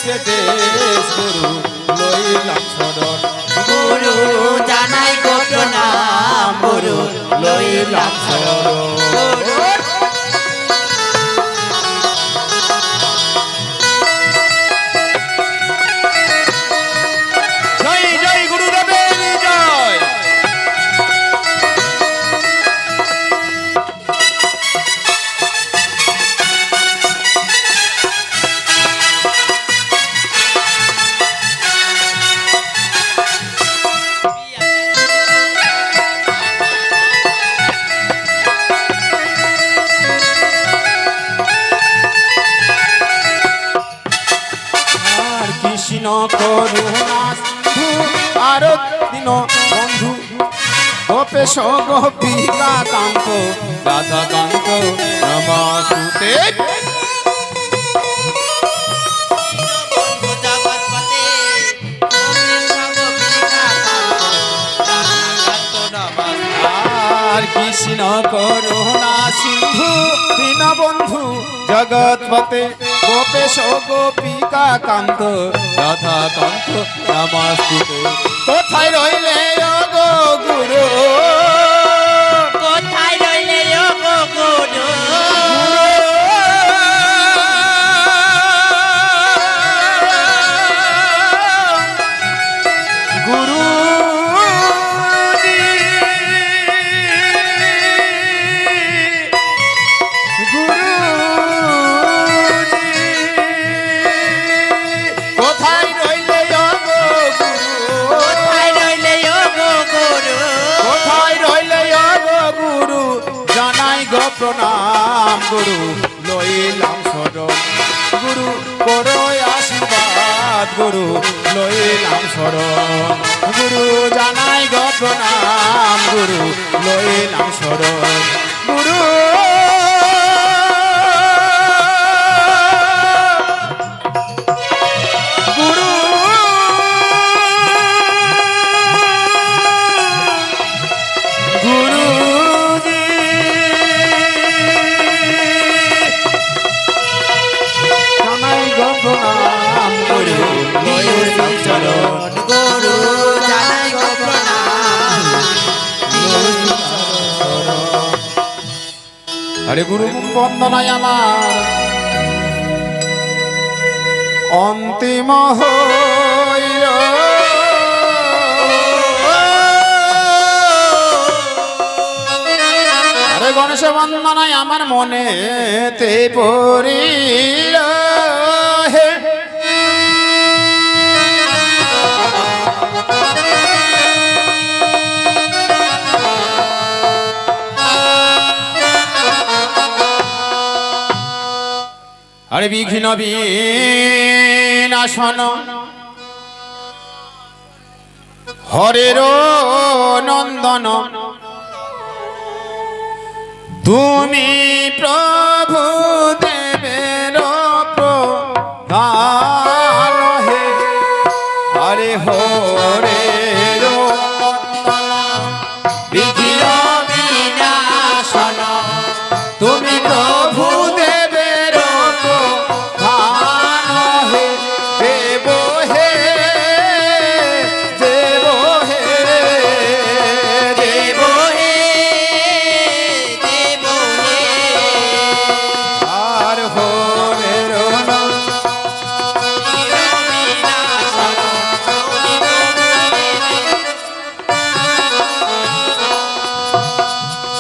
দেশে দেশ গুরু লইলাম শরণ গুরু জানাই গো প্রণাম গুরু লইলাম শরণ জয় জয় গুরুদেবের জয়। আর কৃষ্ণ করুণা সিন্ধু আর দিন বন্ধু গোপেশ গোপিকা কান্ত রাধা কান্ত নমস্তুতে। আর কৃষ্ণ করুণা সিন্ধু দীনবন্ধু জগৎপতে গোপেশ গোপিকা কান্ত রাধা কান্ত নমস্তুতে। কোথায় রইলে ও গো গুরু কোথায় রইলে ও গো গুরু গুরু কোথায় রইলে ও গো গুরু কোথায় রইলে ও গো গুরু কোথায় রইলে ও গো গুরু জানাই গো প্রণাম গুরু লইলাম শরণ গুরু করো আশীর্বাদ গুরু লইলাম শরণ গুরু জানাই গো প্রণাম গুরু লইলাম শরণ গুরু গুরু গুরুজি জানাই গো প্রণাম গুরু লইলাম শরণ গুরু জানাই গো প্রণাম হরে গুরু বন্দনায় আমার অন্তিম হইল হরে গণেশ বন্দনায় আমার মনে তে পড়িল হে হরে বিঘ্ন বিনাশন হরের নন্দন তুমি প্রভু দেবের প্রধান হে হরে হরে নন্দন বিঘ্ন বিনাশন তুমি প্রভু দেবের প্রধান হে দেব হে দেব হে দেব হে দেব হে আর হরের বিনাশন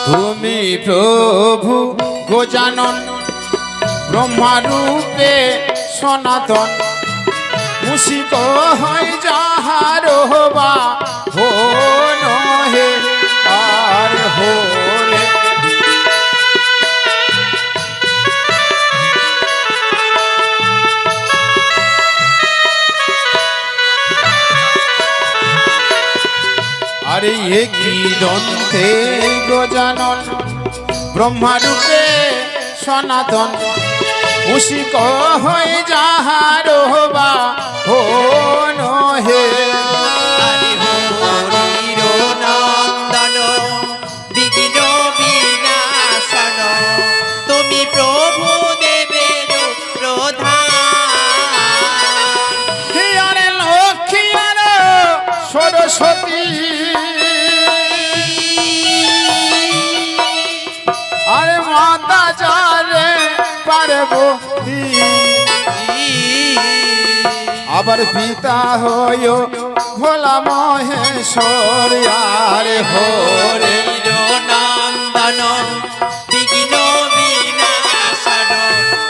তুমি প্রভু গজানন ব্রহ্মারূপে সনাতন মুসিক হয় যাহার বা হন হে আর হলে আরে এ কি দন্তে গজানন ব্রহ্মারূপে সনাতন মুসিক হয়ে যাহার বা হন হে হরি হরির নন্দন বিঘ্ন বিনাশন তুমি প্রভু দেবের প্রধান পার্বতী আবার পিতা হইয় ভোলা মহেশ্বর আরে হরে নন্দন বিঘ্ন বিনাশন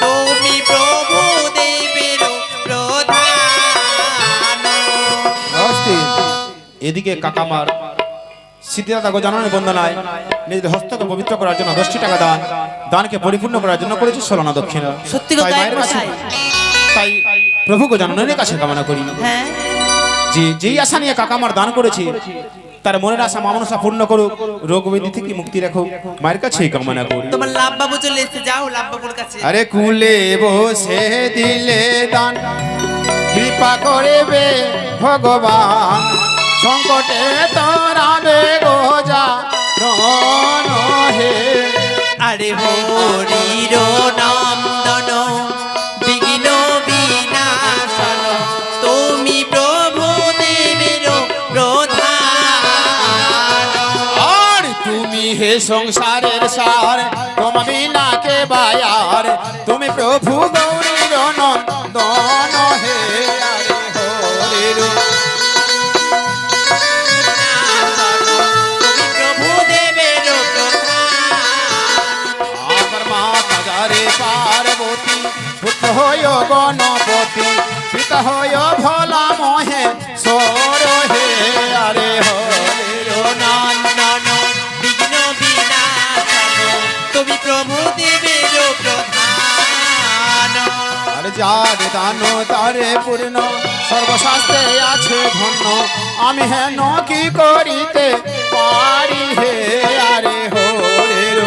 তুমি প্রভু দেবের প্রধান। এদিকে কাকামার সিদ্ধিদাতা জানানোর বন্দনায় নিজের হস্তকে পবিত্র করার জন্য 10টি টাকা দান, দানকে পরিপূর্ণ করার জন্য করেছে 16 আনা দক্ষিণা। সত্যি কথা তাই মায়ের কাছে, তাই প্রভুকে জানানোর কাছে কামনা করি হ্যাঁ যে যেই আশা নিয়ে কাকামার দান করেছে তার মনের আশা মামনসা পূর্ণ করুক, রোগ ব্যাধি থেকে মুক্তি রাখুক, মায়ের কাছেই কামনা করি। তোমার লাভ বাবু চলে এসেছে, যাও লাভ বাবুর কাছে। আরে কুলে বসে দিলে দান কৃপা করবে ভগবান, সংকটে তোরাবে গোজা রণ হে। আরে হরির নন্দন বিঘ্ন বিনাশন তুমি প্রভু দেবের প্রধান। আর তুমি হে সংসারের সার, তোমা বিনা কে বায়ার, তুমি প্রভু গৌরীর নন্দন হে। আরে হরির তুমি প্রভু দেবের প্রধান। আমার মাতা যারে পার্বতী, পুত্র হইয় গণপতি, পিতা হইয় ভোলা মহে সর হে। আরে হরির নন্দন বিঘ্ন বিনাশন তুমি প্রভু দেবের প্রধান। আর যার দান তারে পূর্ণ, সর্বশাস্ত্রে আছে ধন্য, আমি হেন কি করিতে পারি হে। আরে হরির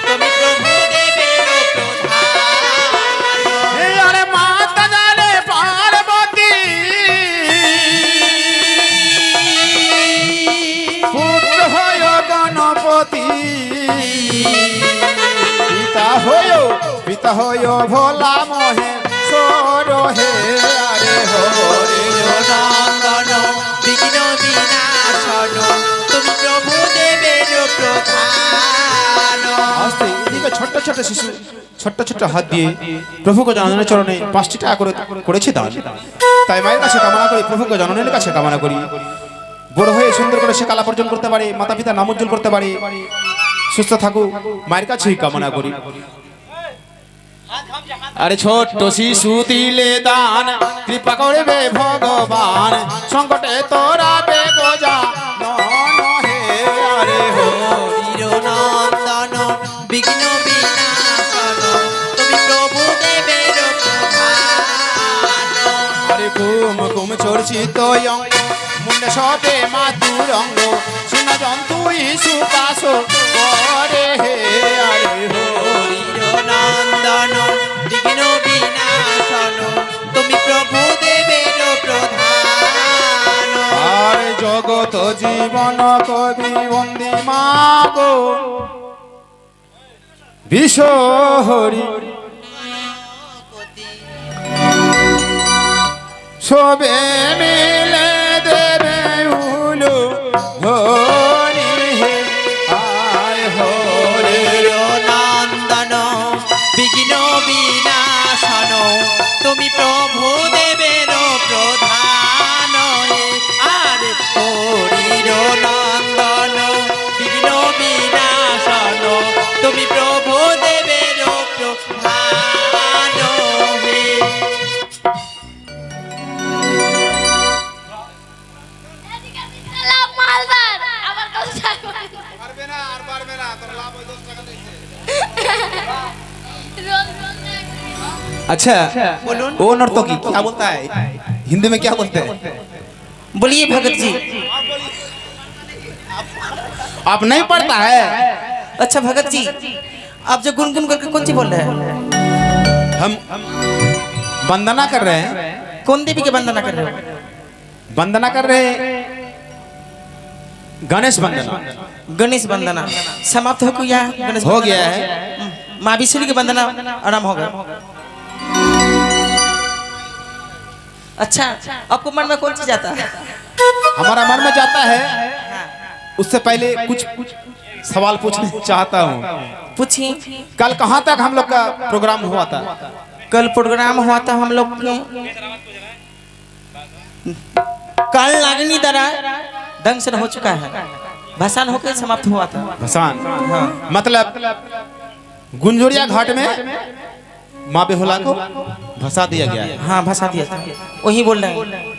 তুমি প্রভু দেবের প্রধান। হে। আরে মাতা জানে পার্বতী, পুত্র হয় গণপতি, পিতা হয় ভোলা মহে সর হে। আরে হরির নন্দন বিঘ্ন বিনাশন তুমি প্রভু দেবের প্রধান। আস্তে এদিকে ছোট্ট ছোট্ট শিশু ছোট্ট ছোট্ট হাত দিয়ে প্রভুকে জননের চরণে 5টি টাকা করে করেছে দান। তাই মায়ের কাছে কামনা করি, প্রভুকে জননের কাছে কামনা করি, বড় হয়ে সুন্দর করে সে কালা অর্জন করতে পারে, মাতা পিতা নাম উজ্জ্বল করতে পারে, সুস্থ থাকুক, মায়ের কাছেই কামনা করি। আরে ছোট্ট শিশু দিলে দান, কৃপা করবে ভগবান, সংকটে তোরা বেগোজা নন হে। আরে হরির নন্দন বিঘ্ন বিনাশন তুমি প্রভু দেবের প্রধান। আরে কুম কুম চর্চিত মুন্ডে সবে মাতুর অঙ্গ, শুনা জন্তু ইসু পাশ করে হে। আরে হরির নন্দন বিঘ্ন বিনাশন তুমি প্রভু দেবের প্রধান। আর জগত জীবন কবি বন্দি মাগো বিশ্ব হরি, সবে মিলে দেবে উলু হরি হে। আয় হরির নন্দন বিঘ্ন বিনাশন তুমি প্রভু দেবের প্রধান। আর হরির নন্দন বিঘ্ন বিনাশন তুমি প্রভু দেবের প্রধান। লাভ মালদার আমার কাছে পারবে না আর পারবে না, তোর লাভ ওই 10 টাকা দিয়েছে। रोज रोज अच्छा बोलून वो नर्तकी क्या बोलता है हिंदी में, क्या बोलते हैं? बोलिए भगत जी। आप नहीं पढ़ता है? अच्छा भगत जी, आप जो गुनगुन करके कौन सी बोल रहे हैं? हम वंदना कर रहे हैं। कौन देवी की वंदना कर रहे हो? वंदना कर रहे हैं गणेश वंदना। गणेश वंदना समाप्त हो गया है? गणेश हो वंदना? गया है। माँ विष्णु की वंदना आराम हो गया। अच्छा, आपको मन में कौन सी जाता है? हमारा मन में जाता है, उससे पहले कुछ सवाल पूछना चाहता हूँ। पूछिए। कल कहाँ तक हम लोग का प्रोग्राम हुआ था? कल प्रोग्राम हुआ था हम लोग के, कल लागनी दरा ढंग से हो चुका है, भसान होकर समाप्त हुआ था। भसान हाँ। मतलब गुंजोरिया घाट में माँ बेहुला को भसा दिया गया है। हाँ भसा दिया था, वही बोल रहे हैं।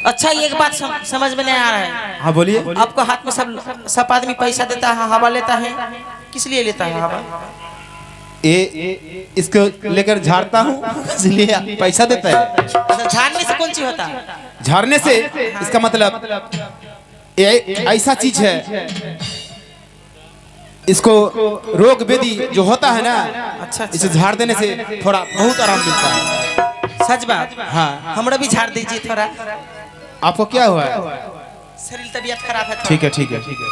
अच्छा एक बात समझ में नहीं आ रहा है। हाँ बोलिए। आपको हाथ में सब आदमी पैसा देता है, हवा लेता है, किस लिए लेता है हवा? इसको लेकर झाड़ता हूँ इसलिए पैसा देता है। अच्छा, झाड़ने से कौन चीज होता है? झाड़ने से इसका मतलब ऐसा चीज है, इसको रोग वेदी जो होता है ना, अच्छा इसे झाड़ देने से थोड़ा बहुत आराम मिलता है। सच बात। हाँ। हमरा भी झाड़ दीजिए थोड़ा। आपको क्या हुआ है? शरीर तबीयत खराब है। ठीक है ठीक है ठीक है।